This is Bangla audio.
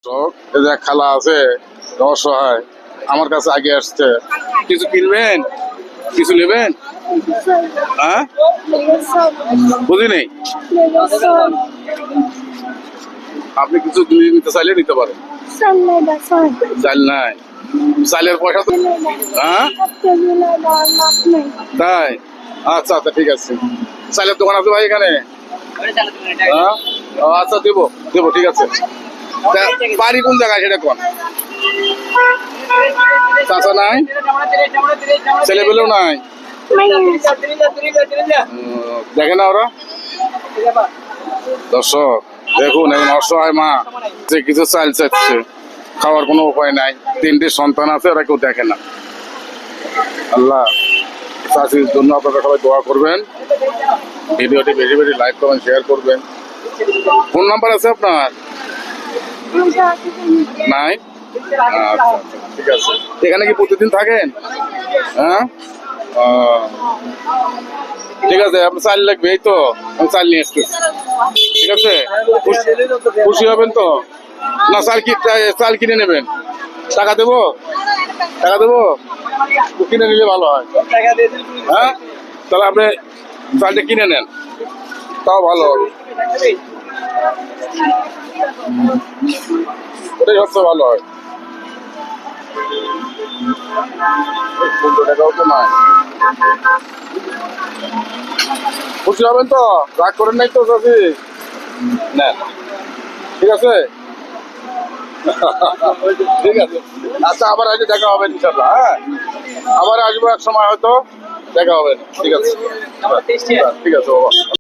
এই যে খালা আছে অসহায়, আমার কাছে আগে আসছে। কিছু কিনবেন, কিছু নেবেন? হ্যাঁ, বুঝি নেই। আপনি কিছু নিতে চাইলে নিতে পারেন। চাল নাই, চালের পয়সা তো। হ্যাঁ, তাই? আচ্ছা আচ্ছা, ঠিক আছে। চালের দোকান আছে ভাই এখানে? হ্যাঁ, আচ্ছা, দেবো দেবো, ঠিক আছে। বাড়ি কোন জায়গায় সেটা কোন? চাচা নাই, ছেলে পেলেও নাই, দেখে না ওরা? দর্শক দেখুন, একজন অসহায় মা যে কিছু চাল চাচ্ছে, খাওয়ার কোনো উপায় নাই। 3টে সন্তান আছে, ওরা কেউ দেখে না। আল্লাহ চাষির জন্য আপনারা সবাই দোয়া করবেন। ভিডিওটি বেশি বেশি লাইক করবেন, শেয়ার করবেন। ফোন নাম্বার আছে আপনার? নাই? আচ্ছা আচ্ছা, ঠিক আছে। এখানে কি প্রতিদিন থাকেন? হ্যাঁ, ঠিক আছে। আপনার চাল লাগবে, এই তো আমি চাল নিয়ে আসছি। ঠিক আছে, খুশি হবেন তো? না, চাল কিনে নেবেন? টাকা দেবো, টাকা দেবো, কিনে নিলে ভালো হয়। হ্যাঁ, তাহলে আপনি চালটা কিনে নেন, তাও ভালো হবে। ওটাই সবচেয়ে ভালো হয়। 15 টাকাও তো নাই। খুশি হবেন তো? রাগ করেন নাই তো চাষি? নেন, ঠিক আছে। ঠিক আছে, আচ্ছা, আবার আজকে দেখা হবে ইনশাল্লাহ। হ্যাঁ, আবার আসবো এক সময়, হয়তো দেখা হবে। ঠিক আছে, ঠিক আছে বাবা।